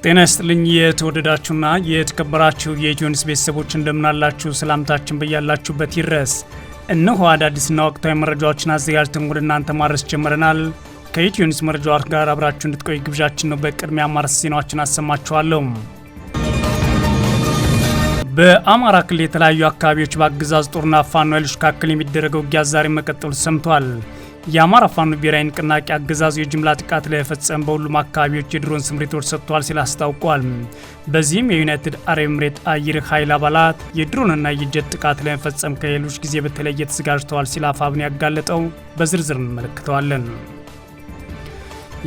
ጤና ይስጥልኝ የተወደዳችሁና የተከበራችሁ የኢትዮኒውስ ቤተሰቦች እንደምናላችሁ ሰላምታችን በያላችሁበት ይድረስ። እነሆ አዳዲስና ወቅታዊ መረጃዎችን አዘጋጅተን ወደ እናንተ ማድረስ ጀምረናል። ከኢትዮኒውስ መረጃዎች ጋር አብራችሁ እንድትቆዩ ግብዣችን ነው። በቅድሚያ አማርስ ዜናዎችን አሰማችኋለሁ። በአማራ ክልል የተለያዩ አካባቢዎች በአገዛዙ ጦርና ፋኖ ኃይሎች መካከል የሚደረገው ውጊያ ዛሬ መቀጠሉ ሰምቷል። የአማራ ፋኖ ብሔራዊ ንቅናቄ አገዛዙ የጅምላ ጥቃት ለፈጸመ በሁሉም አካባቢዎች የድሮን ስምሪቶች ሰጥቷል ሲል አስታውቋል። በዚህም የዩናይትድ አረብ ኤምሬት አየር ኃይል አባላት የድሮንና የጀት ጥቃት ለመፈጸም ከሌሎች ጊዜ በተለየ ተዘጋጅተዋል ሲል አፋብን ያጋለጠው በዝርዝር እንመለከተዋለን።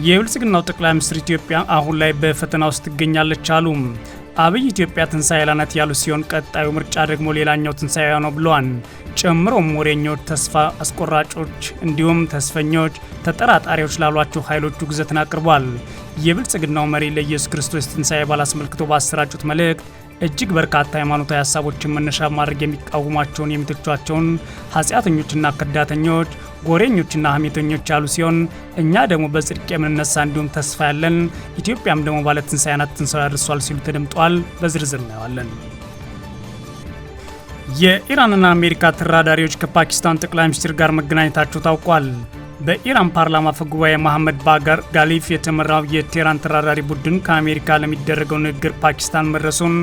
የብልጽግናው ጠቅላይ ሚኒስትር ኢትዮጵያ አሁን ላይ በፈተና ውስጥ ትገኛለች አሉ። አብይ ኢትዮጵያ ትንሳኤ ላናት ያሉ ሲሆን ቀጣዩ ምርጫ ደግሞ ሌላኛው ትንሳኤ ነው ብለዋል። ጨምሮም ወሬኞች፣ ተስፋ አስቆራጮች እንዲሁም ተስፈኞች፣ ተጠራጣሪዎች ላሏቸው ኃይሎች ውግዘትን አቅርቧል። የብልጽግናው መሪ ለኢየሱስ ክርስቶስ ትንሳኤ በዓል አስመልክቶ ባሰራጩት መልእክት እጅግ በርካታ ሃይማኖታዊ ሀሳቦችን መነሻ ማድረግ የሚቃወሟቸውን የሚተቿቸውን ኃጢአተኞችና ከዳተኞች፣ ጎሬኞችና ሐሜተኞች ያሉ ሲሆን እኛ ደግሞ በጽድቅ የምንነሳ እንዲሁም ተስፋ ያለን ኢትዮጵያም ደግሞ ባለ ትንሳኤ ናት፣ ትንሳኤ ያደርሷል ሲሉ ተደምጧል። በዝርዝር እናየዋለን። የኢራንና አሜሪካ ተደራዳሪዎች ከፓኪስታን ጠቅላይ ሚኒስትር ጋር መገናኘታቸው ታውቋል። በኢራን ፓርላማ አፈ ጉባኤ መሐመድ ባጋር ጋሊፍ የተመራው የቴህራን ተደራዳሪ ቡድን ከአሜሪካ ለሚደረገው ንግግር ፓኪስታን መድረሱን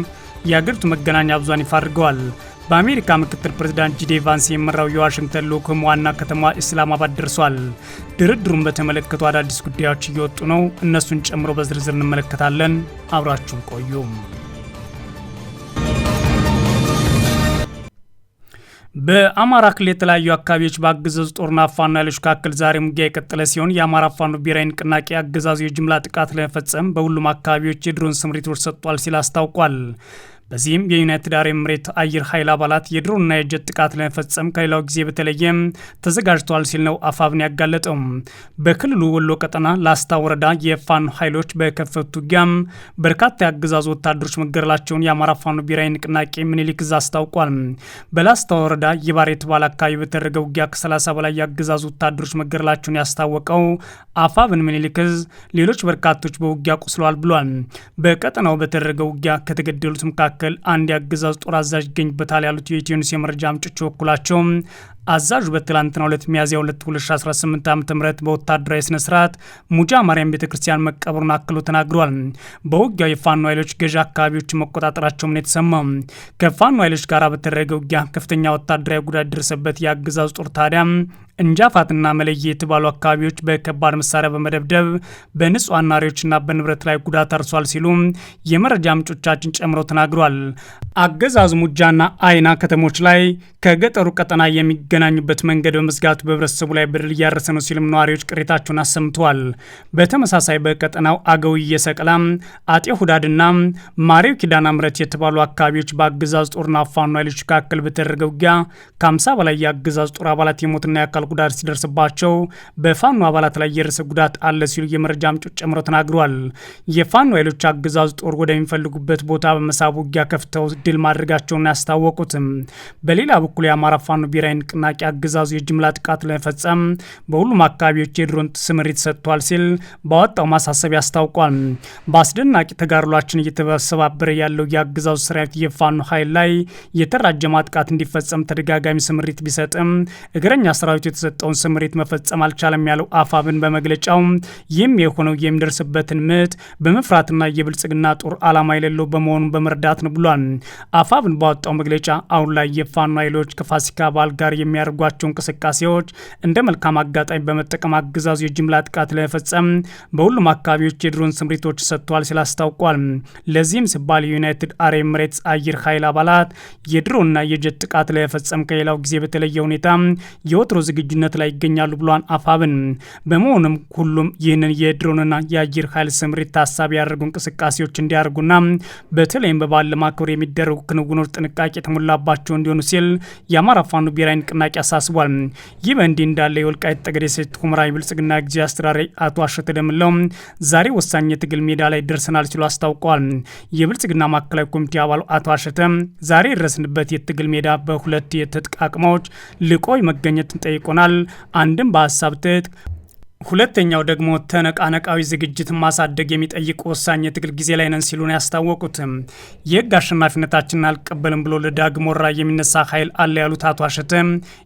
የአገሪቱ መገናኛ ብዙሃን ይፋ አድርገዋል። በአሜሪካ ምክትል ፕሬዝዳንት ጂዲ ቫንስ የመራው የዋሽንግተን ልዑክም ዋና ከተማ ኢስላማባድ ደርሷል። ድርድሩን በተመለከቱ አዳዲስ ጉዳዮች እየወጡ ነው። እነሱን ጨምሮ በዝርዝር እንመለከታለን። አብራችሁን ቆዩ። በአማራ ክልል የተለያዩ አካባቢዎች በአገዛዙ ጦርና ፋኖ ኃይሎች መካከል ዛሬ ውጊያ የቀጠለ ሲሆን የአማራ ፋኖ ብሔራዊ ንቅናቄ አገዛዙ የጅምላ ጥቃት ለመፈጸም በሁሉም አካባቢዎች የድሮን ስምሪቶች ሰጥቷል ሲል አስታውቋል። በዚህም የዩናይትድ አረብ ኤምሬት አየር ኃይል አባላት የድሮንና የጀት ጥቃት ለመፈጸም ከሌላው ጊዜ በተለየ ተዘጋጅተዋል ሲል ነው አፋብን ያጋለጠው። በክልሉ ወሎ ቀጠና ላስታ ወረዳ የፋኖ ኃይሎች በከፈቱት ውጊያም በርካታ የአገዛዙ ወታደሮች መገደላቸውን የአማራ ፋኖ ብሔራዊ ንቅናቄ ምኒልክ ዕዝ አስታውቋል። በላስታ ወረዳ የባሬ የተባለ አካባቢ በተደረገ ውጊያ ከ30 በላይ የአገዛዙ ወታደሮች መገደላቸውን ያስታወቀው አፋብን ምኒልክ ዕዝ ሌሎች በርካቶች በውጊያ ቆስለዋል ብሏል። በቀጠናው በተደረገ ውጊያ ከተገደሉት መካከል አንድ የአገዛዙ ጦር አዛዥ ይገኝበታል ያሉት የኢትዮኒውስ የመረጃ ምንጮች በኩላቸው አዛዡ በትላንትናው ዕለት ሚያዝያ 2 2018 ዓ.ም በወታደራዊ ስነ ስርዓት ሙጃ ማርያም ቤተክርስቲያን መቀበሩን አክሎ ተናግሯል። በውጊያው የፋኖ ኃይሎች ገዢ አካባቢዎችን መቆጣጠራቸው ነው የተሰማው። ከፋኖ ኃይሎች ጋር በተደረገ ውጊያ ከፍተኛ ወታደራዊ ጉዳት ደረሰበት የአገዛዙ ጦር ታዲያ እንጃፋትና መለየ የተባሉ አካባቢዎች በከባድ መሳሪያ በመደብደብ በንጹሃን ነዋሪዎችና በንብረት ላይ ጉዳት አርሷል ሲሉ የመረጃ ምንጮቻችን ጨምረው ተናግሯል። አገዛዙ ሙጃና አይና ከተሞች ላይ ከገጠሩ ቀጠና የሚገናኙበት መንገድ በመዝጋቱ በህብረተሰቡ ላይ በደል እያረሰ ነው ሲልም ነዋሪዎች ቅሬታቸውን አሰምተዋል። በተመሳሳይ በቀጠናው አገዊ የሰቀላ፣ አጤ ሁዳድና ማሪው ኪዳና ምረት የተባሉ አካባቢዎች በአገዛዙ ጦርና ፋኖ ኃይሎች መካከል በተደረገ ውጊያ ከ50 በላይ የአገዛዙ ጦር አባላት የሞትና የአካል ጉዳት ሲደርስባቸው በፋኖ አባላት ላይ የደረሰ ጉዳት አለ ሲሉ የመረጃ ምንጮች ጨምረው ተናግረዋል። የፋኖ ኃይሎች አገዛዙ ጦር ወደሚፈልጉበት ቦታ በመሳብ ውጊያ ከፍተው ድል ማድረጋቸውን ያስታወቁትም። በሌላ በኩል የአማራ ፋኖ ብሔራዊ ንቅናቄ አገዛዙ የጅምላ ጥቃት ለመፈጸም በሁሉም አካባቢዎች የድሮን ስምሪት ሰጥቷል ሲል ባወጣው ማሳሰቢያ አስታውቋል። በአስደናቂ ተጋድሏችን እየተሰባበረ ያለው የአገዛዙ ሰራዊት የፋኖ ኃይል ላይ የተራጀ ማጥቃት እንዲፈጸም ተደጋጋሚ ስምሪት ቢሰጥም እግረኛ ሰራዊቱ የተሰጠውን ስምሪት መፈጸም አልቻለም ያለው አፋብን በመግለጫው ይህም የሆነው የሚደርስበትን ምት በመፍራትና የብልጽግና ጦር ዓላማ የሌለው በመሆኑ በመርዳት ነው ብሏል። አፋብን ባወጣው መግለጫ አሁን ላይ የፋኖ ኃይሎች ከፋሲካ በዓል ጋር የሚያደርጓቸው እንቅስቃሴዎች እንደ መልካም አጋጣሚ በመጠቀም አገዛዙ የጅምላ ጥቃት ለመፈጸም በሁሉም አካባቢዎች የድሮን ስምሪቶች ሰጥተዋል ሲል አስታውቋል። ለዚህም ሲባል የዩናይትድ አረብ ኤምሬትስ አየር ኃይል አባላት የድሮንና የጀት ጥቃት ለመፈጸም ከሌላው ጊዜ በተለየ ሁኔታ የወትሮ ዝግጁነት ላይ ይገኛሉ ብሏን አፋብን። በመሆኑም ሁሉም ይህንን የድሮንና የአየር ኃይል ስምሪት ታሳቢ ያደርጉ እንቅስቃሴዎች እንዲያደርጉና በተለይም በበዓል ለማክበር የሚደረጉ ክንውኖች ጥንቃቄ የተሞላባቸው እንዲሆኑ ሲል የአማራ ፋኖ ብሔራዊ ንቅናቄ አሳስቧል። ይህ በእንዲህ እንዳለ የወልቃይት ጠገዴ ሰቲት ሁመራ የብልጽግና ጊዜያዊ አስተዳዳሪ አቶ አሸተ ደምለው ዛሬ ወሳኝ የትግል ሜዳ ላይ ደርሰናል ሲሉ አስታውቀዋል። የብልጽግና ማዕከላዊ ኮሚቴ አባሉ አቶ አሸተ ዛሬ የደረስንበት የትግል ሜዳ በሁለት የትጥቅ አቅሞች ልቆይ መገኘትን ጠይቆናል። አንድም በሀሳብ ትጥቅ ሁለተኛው ደግሞ ተነቃነቃዊ ዝግጅት ማሳደግ የሚጠይቅ ወሳኝ የትግል ጊዜ ላይ ነን ሲሉ ነው ያስታወቁት። የህግ አሸናፊነታችንን አልቀበልም ብሎ ለዳግም ወረራ የሚነሳ ኃይል አለ ያሉት አቶ አሸተ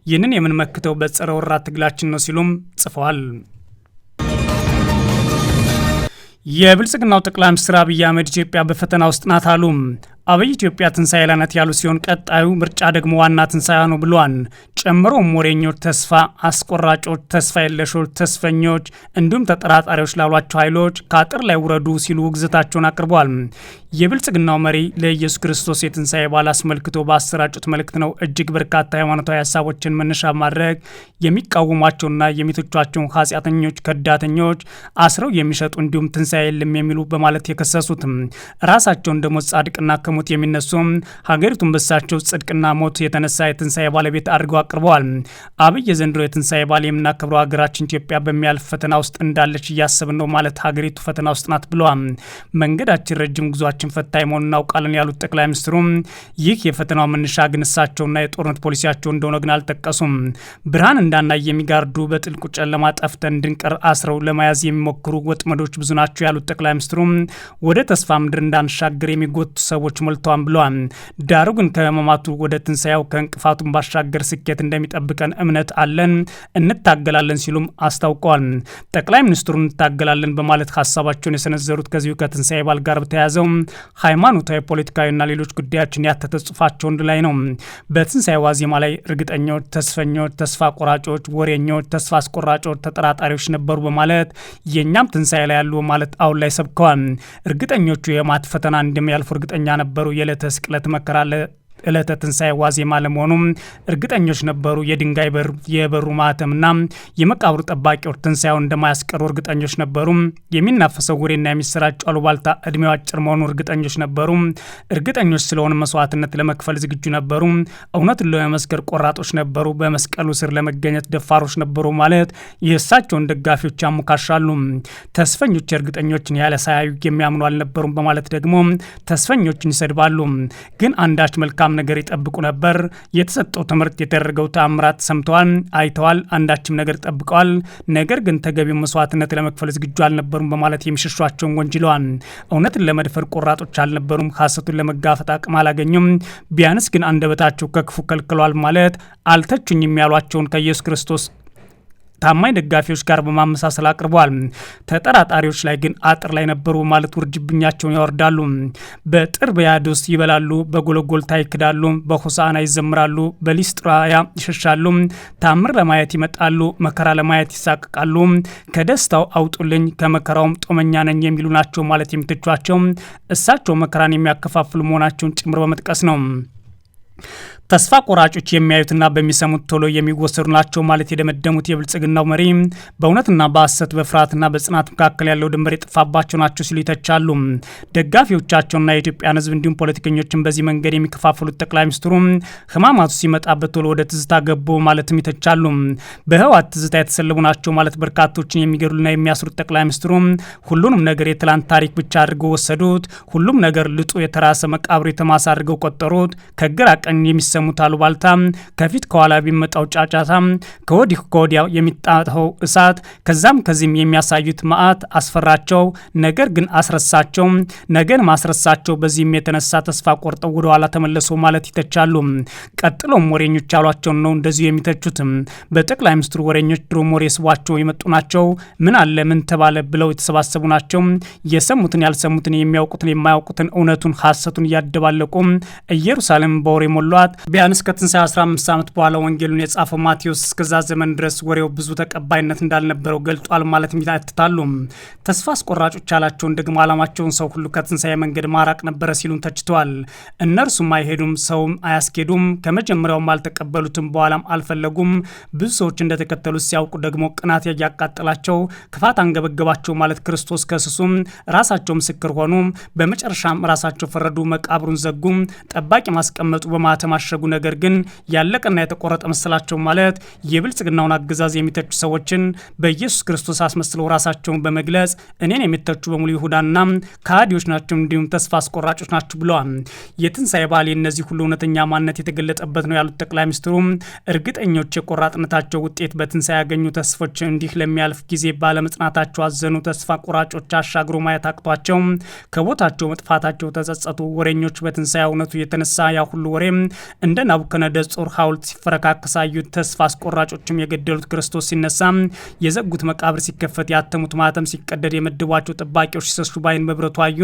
ይህንን የምንመክተው በጸረ ወረራ ትግላችን ነው ሲሉም ጽፈዋል። የብልጽግናው ጠቅላይ ሚኒስትር አብይ አህመድ ኢትዮጵያ በፈተና ውስጥ ናት አሉ። አብይ ኢትዮጵያ ትንሣኤ ላይ ናት ያሉ ሲሆን ቀጣዩ ምርጫ ደግሞ ዋና ትንሣኤ ነው ብለዋል። ጨምሮም ወሬኞች፣ ተስፋ አስቆራጮች፣ ተስፋ የለሾች፣ ተስፈኞች እንዲሁም ተጠራጣሪዎች ላሏቸው ኃይሎች ከአጥር ላይ ውረዱ ሲሉ ውግዘታቸውን አቅርበዋል። የብልጽግናው መሪ ለኢየሱስ ክርስቶስ የትንሣኤ በዓል አስመልክቶ ባሰራጩት መልእክት ነው እጅግ በርካታ ሃይማኖታዊ ሀሳቦችን መነሻ ማድረግ የሚቃወሟቸውና የሚተቿቸውን ኃጢአተኞች፣ ከዳተኞች አስረው የሚሸጡ እንዲሁም ትንሣኤ የለም የሚሉ በማለት የከሰሱትም ራሳቸውን ደግሞ ጻድቅና ከሞት የሚነሱ ሀገሪቱን በሳቸው ጽድቅና ሞት የተነሳ የትንሣኤ ባለቤት አድርገው አቅርበዋል። አብይ የዘንድሮ የትንሣኤ በዓል የምናከብረው ሀገራችን ኢትዮጵያ በሚያልፍ ፈተና ውስጥ እንዳለች እያሰብን ነው ማለት ሀገሪቱ ፈተና ውስጥ ናት ብለዋል። መንገዳችን ረጅም ጉዟችን ፈታኝ መሆኑን እናውቃለን ያሉት ጠቅላይ ሚኒስትሩ ይህ የፈተናው መነሻ ግን እሳቸውና የጦርነት ፖሊሲያቸው እንደሆነ ግን አልጠቀሱም። ብርሃን እንዳናይ የሚጋርዱ በጥልቁ ጨለማ ጠፍተን እንድንቀር አስረው ለመያዝ የሚሞክሩ ወጥመዶች ብዙ ናቸው ያሉት ጠቅላይ ሚኒስትሩ ወደ ተስፋ ምድር እንዳንሻገር የሚጎቱ ሰዎች ሞልተዋል ብለዋል። ዳሩ ግን ከህመማቱ ወደ ትንሣኤው ከእንቅፋቱን ባሻገር ስኬት እንደሚጠብቀን እምነት አለን፣ እንታገላለን ሲሉም አስታውቀዋል። ጠቅላይ ሚኒስትሩ እንታገላለን በማለት ሀሳባቸውን የሰነዘሩት ከዚሁ ከትንሣኤ በዓል ጋር በተያያዘው ሃይማኖታዊ፣ ፖለቲካዊና ሌሎች ጉዳዮችን ያተተ ጽሑፋቸው ላይ ነው። በትንሣኤ ዋዜማ ላይ እርግጠኞች፣ ተስፈኞች፣ ተስፋ ቆራጮች፣ ወሬኞች፣ ተስፋ አስቆራጮች፣ ተጠራጣሪዎች ነበሩ በማለት የእኛም ትንሣኤ ላይ ያሉ ማለት አሁን ላይ ሰብከዋል። እርግጠኞቹ የማት ፈተና እንደሚያልፉ እርግጠኛ ነበሩ። የዕለተ ስቅለት መከራ ዕለተ ትንሣኤ ዋዜማ ለመሆኑም እርግጠኞች ነበሩ። የድንጋይ የበሩ ማህተምና የመቃብሩ ጠባቂዎች ትንሣኤውን እንደማያስቀሩ እርግጠኞች ነበሩ። የሚናፈሰው ወሬና የሚሰራጨው አሉባልታ እድሜው አጭር መሆኑ እርግጠኞች ነበሩ። እርግጠኞች ስለሆነ መስዋዕትነት ለመክፈል ዝግጁ ነበሩ። እውነትን ለመመስከር ቆራጦች ነበሩ። በመስቀሉ ስር ለመገኘት ደፋሮች ነበሩ ማለት የእሳቸውን ደጋፊዎች ያሞካሻሉ። ተስፈኞች እርግጠኞችን ያለ ሳያዩ የሚያምኑ አልነበሩም በማለት ደግሞ ተስፈኞችን ይሰድባሉ። ግን አንዳች መልካም ነገር ይጠብቁ ነበር። የተሰጠው ትምህርት፣ የተደረገው ተአምራት ሰምተዋል፣ አይተዋል። አንዳችም ነገር ጠብቀዋል። ነገር ግን ተገቢው መስዋዕትነት ለመክፈል ዝግጁ አልነበሩም በማለት የሚሸሿቸውን ወንጅለዋል። እውነትን ለመድፈር ቆራጦች አልነበሩም። ሐሰቱን ለመጋፈጥ አቅም አላገኙም። ቢያንስ ግን አንደበታቸው ከክፉ ከልክሏል ማለት አልተቹኝም ያሏቸውን ከኢየሱስ ክርስቶስ ታማኝ ደጋፊዎች ጋር በማመሳሰል አቅርበዋል። ተጠራጣሪዎች ላይ ግን አጥር ላይ ነበሩ ማለት ውርጅብኛቸውን ያወርዳሉ። በጥርብያዶስ ይበላሉ፣ በጎለጎልታ ይክዳሉ፣ በሆሳና ይዘምራሉ፣ በሊስጥራያ ይሸሻሉ፣ ታምር ለማየት ይመጣሉ፣ መከራ ለማየት ይሳቀቃሉ፣ ከደስታው አውጡልኝ ከመከራውም ጦመኛ ነኝ የሚሉ ናቸው ማለት የሚተቿቸው እሳቸው መከራን የሚያከፋፍሉ መሆናቸውን ጭምር በመጥቀስ ነው። ተስፋ ቆራጮች የሚያዩትና በሚሰሙት ቶሎ የሚወሰዱ ናቸው ማለት የደመደሙት የብልጽግናው መሪ በእውነትና በሐሰት በፍርሃትና በጽናት መካከል ያለው ድንበር የጠፋባቸው ናቸው ሲሉ ይተቻሉ። ደጋፊዎቻቸውና የኢትዮጵያን ሕዝብ እንዲሁም ፖለቲከኞችን በዚህ መንገድ የሚከፋፈሉት ጠቅላይ ሚኒስትሩ ህማማቱ ሲመጣበት ቶሎ ወደ ትዝታ ገቡ ማለትም ይተቻሉ። በህወሓት ትዝታ የተሰለቡ ናቸው ማለት በርካቶችን የሚገድሉና የሚያስሩት ጠቅላይ ሚኒስትሩ ሁሉንም ነገር የትላንት ታሪክ ብቻ አድርገው ወሰዱት። ሁሉም ነገር ልጡ የተራሰ መቃብሩ የተማሳ አድርገው ቆጠሩት። ከግራ ቀኝ የሚሰሙት አሉባልታ፣ ከፊት ከኋላ ቢመጣው ጫጫታ፣ ከወዲህ ከወዲያው የሚጣተው እሳት፣ ከዛም ከዚህም የሚያሳዩት መዓት አስፈራቸው። ነገር ግን አስረሳቸው። ነገን ማስረሳቸው። በዚህም የተነሳ ተስፋ ቆርጠው ወደ ኋላ ተመለሱ ማለት ይተቻሉ። ቀጥሎም ወሬኞች ያሏቸውን ነው እንደዚሁ የሚተቹት። በጠቅላይ ሚኒስትሩ ወሬኞች ድሮም ወሬ ስቧቸው የመጡ ናቸው። ምን አለ ምን ተባለ ብለው የተሰባሰቡ ናቸው። የሰሙትን ያልሰሙትን፣ የሚያውቁትን የማያውቁትን፣ እውነቱን ሐሰቱን እያደባለቁ ኢየሩሳሌም በወሬ ሞሏት። ቢያንስ ከትንሣኤ 15 ዓመት በኋላ ወንጌሉን የጻፈው ማቴዎስ እስከዛ ዘመን ድረስ ወሬው ብዙ ተቀባይነት እንዳልነበረው ገልጧል ማለት ይታትታሉ። ተስፋ አስቆራጮች ያላቸውን ደግሞ ዓላማቸውን ሰው ሁሉ ከትንሣኤ መንገድ ማራቅ ነበረ ሲሉን ተችተዋል። እነርሱም አይሄዱም፣ ሰውም አያስኬዱም፣ ከመጀመሪያውም አልተቀበሉትም፣ በኋላም አልፈለጉም። ብዙ ሰዎች እንደተከተሉት ሲያውቁ ደግሞ ቅናት ያቃጠላቸው፣ ክፋት አንገበገባቸው ማለት ክርስቶስ ከስሱም ራሳቸው ምስክር ሆኑ። በመጨረሻም ራሳቸው ፈረዱ፣ መቃብሩን ዘጉ፣ ጠባቂ ማስቀመጡ፣ በማተም አሸጉ ፈለጉ። ነገር ግን ያለቀና የተቆረጠ መሰላቸው ማለት የብልጽግናውን አገዛዝ የሚተቹ ሰዎችን በኢየሱስ ክርስቶስ አስመስለው ራሳቸውን በመግለጽ እኔን የሚተቹ በሙሉ ይሁዳና ከሃዲዎች ናቸው እንዲሁም ተስፋ አስቆራጮች ናቸው ብለዋል። የትንሳኤ በዓል የእነዚህ ሁሉ እውነተኛ ማንነት የተገለጠበት ነው ያሉት ጠቅላይ ሚኒስትሩ እርግጠኞች የቆራጥነታቸው ውጤት በትንሳኤ ያገኙ ተስፎች እንዲህ ለሚያልፍ ጊዜ ባለመጽናታቸው አዘኑ። ተስፋ ቆራጮች አሻግሮ ማየት አቅቷቸው ከቦታቸው መጥፋታቸው ተጸጸቱ። ወሬኞች በትንሳኤ እውነቱ የተነሳ ያ ሁሉ ወሬ እንደ ናቡከደነጾር ሐውልት ሲፈረካከስ አዩት። ተስፋ አስቆራጮችም የገደሉት ክርስቶስ ሲነሳ፣ የዘጉት መቃብር ሲከፈት፣ ያተሙት ማተም ሲቀደድ፣ የመደቧቸው ጠባቂዎች ሲሰሱ ባይን በብረቱ አዩ።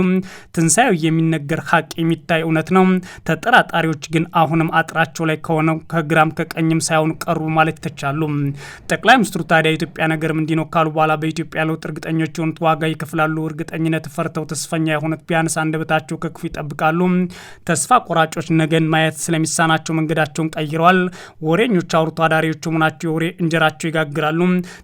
ትንሳኤው የሚነገር ሀቅ የሚታይ እውነት ነው። ተጠራጣሪዎች ግን አሁንም አጥራቸው ላይ ከሆነው ከግራም ከቀኝም ሳይሆኑ ቀሩ ማለት ይተቻሉ። ጠቅላይ ሚኒስትሩ ታዲያ የኢትዮጵያ ነገርም እንዲህ ነው ካሉ በኋላ በኢትዮጵያ ለውጥ እርግጠኞች የሆኑት ዋጋ ይከፍላሉ። እርግጠኝነት ፈርተው ተስፈኛ የሆኑት ቢያንስ አንደበታቸው ከክፉ ይጠብቃሉ። ተስፋ ቆራጮች ነገን ማየት ስለሚሳናቸው መንገዳቸውን ቀይረዋል። ወሬኞች አውርቶ አዳሪዎቹ መሆናቸው የወሬ እንጀራቸው ይጋግራሉ።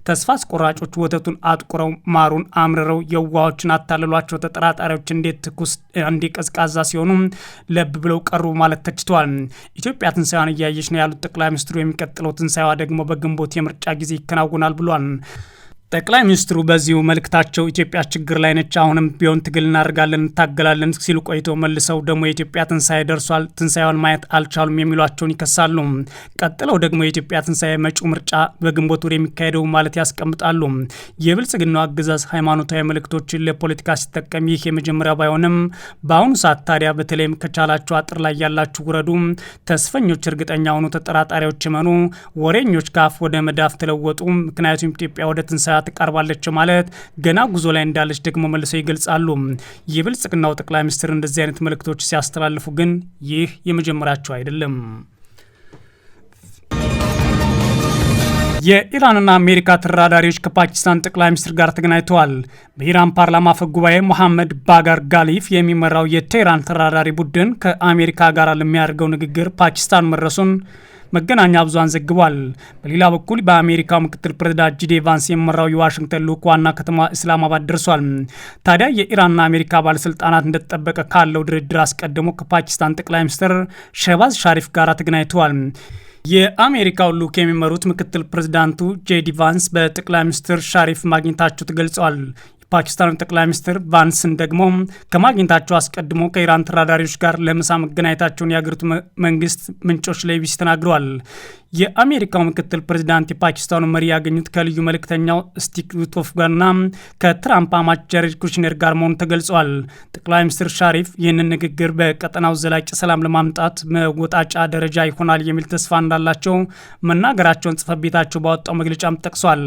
ተስፋ አስቆራጮች ወተቱን አጥቁረው ማሩን አምርረው የዋዎችን አታለሏቸው። ተጠራጣሪዎች እንዴት ትኩስ እንዴ ቀዝቃዛ ሲሆኑ ለብ ብለው ቀሩ ማለት ተችተዋል። ኢትዮጵያ ትንሳኤዋን እያየች ነው ያሉት ጠቅላይ ሚኒስትሩ የሚቀጥለው ትንሳኤዋ ደግሞ በግንቦት የምርጫ ጊዜ ይከናወናል ብሏል። ጠቅላይ ሚኒስትሩ በዚሁ መልእክታቸው ኢትዮጵያ ችግር ላይ ነች፣ አሁንም ቢሆን ትግል እናደርጋለን፣ እንታገላለን ሲሉ ቆይተው መልሰው ደግሞ የኢትዮጵያ ትንሳኤ ደርሷል፣ ትንሳኤዋን ማየት አልቻሉም የሚሏቸውን ይከሳሉ። ቀጥለው ደግሞ የኢትዮጵያ ትንሳኤ መጪው ምርጫ በግንቦት ወር የሚካሄደው ማለት ያስቀምጣሉ። የብልጽግናው አገዛዝ ሃይማኖታዊ መልእክቶችን ለፖለቲካ ሲጠቀም ይህ የመጀመሪያ ባይሆንም በአሁኑ ሰዓት ታዲያ በተለይም ከቻላችሁ አጥር ላይ ያላችሁ ውረዱ፣ ተስፈኞች እርግጠኛ ሆኑ፣ ተጠራጣሪዎች መኑ፣ ወሬኞች ካፍ ወደ መዳፍ ተለወጡ። ምክንያቱም ኢትዮጵያ ወደ ትንሳኤ ትቀርባለች ማለት ገና ጉዞ ላይ እንዳለች ደግሞ መልሰው ይገልጻሉ። የብልጽግናው ጠቅላይ ሚኒስትር እንደዚህ አይነት መልእክቶች ሲያስተላልፉ ግን ይህ የመጀመሪያቸው አይደለም። የኢራንና አሜሪካ ተደራዳሪዎች ከፓኪስታን ጠቅላይ ሚኒስትር ጋር ተገናኝተዋል። በኢራን ፓርላማ አፈ ጉባኤ መሐመድ ባጋር ጋሊፍ የሚመራው የቴህራን ተደራዳሪ ቡድን ከአሜሪካ ጋር ለሚያደርገው ንግግር ፓኪስታን መድረሱን መገናኛ ብዙሃን ዘግቧል። በሌላ በኩል በአሜሪካው ምክትል ፕሬዝዳንት ጂዲ ቫንስ የሚመራው የዋሽንግተን ልዑክ ዋና ከተማ ኢስላማባድ ደርሷል። ታዲያ የኢራንና አሜሪካ ባለስልጣናት እንደተጠበቀ ካለው ድርድር አስቀድሞ ከፓኪስታን ጠቅላይ ሚኒስትር ሸህባዝ ሻሪፍ ጋር ተገናኝተዋል። የአሜሪካው ልዑክ የሚመሩት ምክትል ፕሬዝዳንቱ ጄዲ ቫንስ በጠቅላይ ሚኒስትር ሻሪፍ ማግኘታቸው ተገልጿል። ፓኪስታኑ ጠቅላይ ሚኒስትር ቫንስን ደግሞ ከማግኘታቸው አስቀድሞ ከኢራን ተደራዳሪዎች ጋር ለምሳ መገናኘታቸውን የአገሪቱ መንግስት ምንጮች ለኢቢሲ ተናግረዋል። የአሜሪካው ምክትል ፕሬዚዳንት የፓኪስታኑ መሪ ያገኙት ከልዩ መልእክተኛው ስቲቭ ዊትኮፍ ጋርና ከትራምፕ አማች ጃሬድ ኩሽነር ጋር መሆኑ ተገልጿል። ጠቅላይ ሚኒስትር ሻሪፍ ይህንን ንግግር በቀጠናው ዘላቂ ሰላም ለማምጣት መወጣጫ ደረጃ ይሆናል የሚል ተስፋ እንዳላቸው መናገራቸውን ጽሕፈት ቤታቸው ባወጣው መግለጫም ጠቅሷል።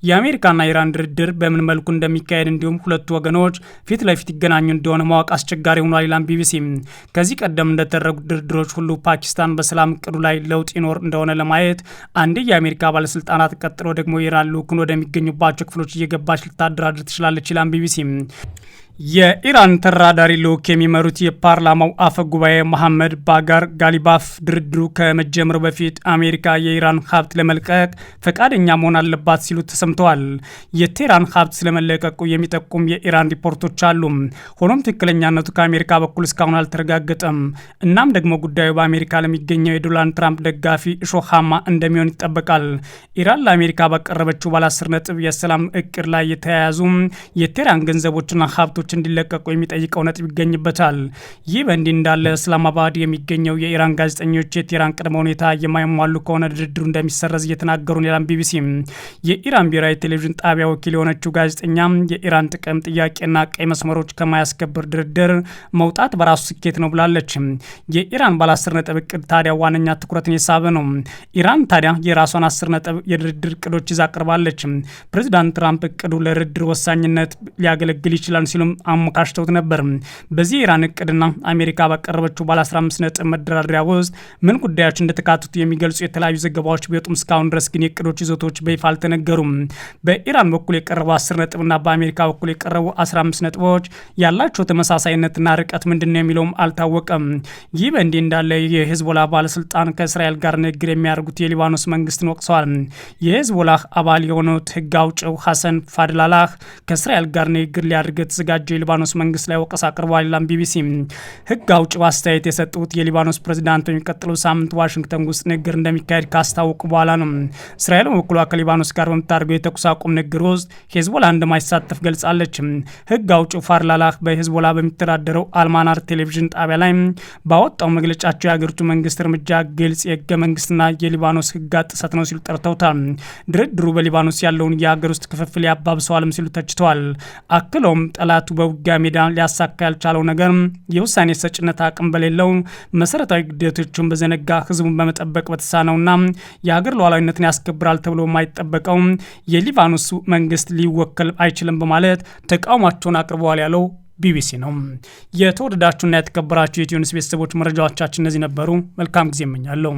የአሜሪካና ኢራን ድርድር በምን መልኩ እንደሚካሄድ እንዲሁም ሁለቱ ወገኖች ፊት ለፊት ይገናኙ እንደሆነ ማወቅ አስቸጋሪ ሆኗል ይላል ቢቢሲ። ከዚህ ቀደም እንደተደረጉ ድርድሮች ሁሉ ፓኪስታን በሰላም እቅዱ ላይ ለውጥ ይኖር እንደሆነ ማየት አንድ የአሜሪካ ባለስልጣናት ቀጥሎ ደግሞ የኢራን ልዑካን ወደሚገኙባቸው ክፍሎች እየገባች ልታደራድር ትችላለች ይላል ቢቢሲ። የኢራን ተደራዳሪ ልዑክ የሚመሩት የፓርላማው አፈ ጉባኤ መሐመድ ባጋር ጋሊባፍ ድርድሩ ከመጀመሩ በፊት አሜሪካ የኢራን ሀብት ለመልቀቅ ፈቃደኛ መሆን አለባት ሲሉ ተሰምተዋል። የቴህራን ሀብት ስለመለቀቁ የሚጠቁም የኢራን ሪፖርቶች አሉ። ሆኖም ትክክለኛነቱ ከአሜሪካ በኩል እስካሁን አልተረጋገጠም። እናም ደግሞ ጉዳዩ በአሜሪካ ለሚገኘው የዶናልድ ትራምፕ ደጋፊ እሾሃማ እንደሚሆን ይጠበቃል። ኢራን ለአሜሪካ ባቀረበችው ባለ 10 ነጥብ የሰላም እቅድ ላይ የተያያዙ የቴህራን ገንዘቦችና ሀብቶች እንዲለቀቁ የሚጠይቀው ነጥብ ይገኝበታል። ይህ በእንዲህ እንዳለ እስላማባድ የሚገኘው የኢራን ጋዜጠኞች የቴህራን ቅድመ ሁኔታ የማይሟሉ ከሆነ ድርድሩ እንደሚሰረዝ እየተናገሩ ነው ይላል ቢቢሲ። የኢራን ብሔራዊ ቴሌቪዥን ጣቢያ ወኪል የሆነችው ጋዜጠኛ የኢራን ጥቅም ጥያቄና ቀይ መስመሮች ከማያስከብር ድርድር መውጣት በራሱ ስኬት ነው ብላለች። የኢራን ባለ 10 ነጥብ እቅድ ታዲያ ዋነኛ ትኩረትን የሳበ ነው። ኢራን ታዲያ የራሷን 10 ነጥብ የድርድር እቅዶች ይዛ ቀርባለች። ፕሬዚዳንት ትራምፕ እቅዱ ለድርድር ወሳኝነት ሊያገለግል ይችላል ሲሉም አሞካሽተውት ነበር። በዚህ የኢራን እቅድና አሜሪካ ባቀረበችው ባለ 15 ነጥብ መደራደሪያ ውስጥ ምን ጉዳዮች እንደተካተቱ የሚገልጹ የተለያዩ ዘገባዎች ቢወጡም እስካሁን ድረስ ግን የእቅዶች ይዘቶች በይፋ አልተነገሩም። በኢራን በኩል የቀረቡ 10 ነጥብና በአሜሪካ በኩል የቀረቡ 15 ነጥቦች ያላቸው ተመሳሳይነትና ርቀት ምንድነው የሚለውም አልታወቀም። ይህ በእንዲህ እንዳለ የሂዝቦላ ባለስልጣን ከእስራኤል ጋር ንግግር የሚያደርጉት የሊባኖስ መንግስትን ወቅሰዋል። የሂዝቦላ አባል የሆኑት ህግ አውጪው ሐሰን ፋድላላህ ከእስራኤል ጋር ንግግር ሊያደርግ የተዘጋጀ ባዘጋጀው የሊባኖስ መንግስት ላይ ወቀሳ አቅርበዋል ይላል ቢቢሲ። ህግ አውጭ አስተያየት የሰጡት የሊባኖስ ፕሬዚዳንት በሚቀጥለው ሳምንት ዋሽንግተን ውስጥ ንግግር እንደሚካሄድ ካስታወቁ በኋላ ነው። እስራኤል በበኩሏ ከሊባኖስ ጋር በምታደርገው የተኩስ አቁም ንግግር ውስጥ ሄዝቦላ እንደማይሳተፍ ገልጻለች። ህግ አውጭው ፋርላላህ በሄዝቦላ በሚተዳደረው አልማናር ቴሌቪዥን ጣቢያ ላይ ባወጣው መግለጫቸው የሀገሪቱ መንግስት እርምጃ ግልጽ የህገ መንግስትና የሊባኖስ ህግጋት ጥሰት ነው ሲሉ ጠርተውታል። ድርድሩ በሊባኖስ ያለውን የሀገር ውስጥ ክፍፍል ያባብሰዋልም ሲሉ ተችተዋል። አክለውም ጠላቱ በውጊያ ሜዳ ሊያሳካ ያልቻለው ነገር የውሳኔ ሰጭነት አቅም በሌለው መሰረታዊ ግዴቶችን በዘነጋ ህዝቡን በመጠበቅ በተሳነውና የሀገር ሉዓላዊነትን ያስከብራል ተብሎ የማይጠበቀው የሊባኖስ መንግስት ሊወከል አይችልም በማለት ተቃውሟቸውን አቅርበዋል ያለው ቢቢሲ ነው። የተወደዳችሁና የተከበራችሁ የኢትዮ ኒውስ ቤተሰቦች መረጃዎቻችን እነዚህ ነበሩ። መልካም ጊዜ እመኛለሁ።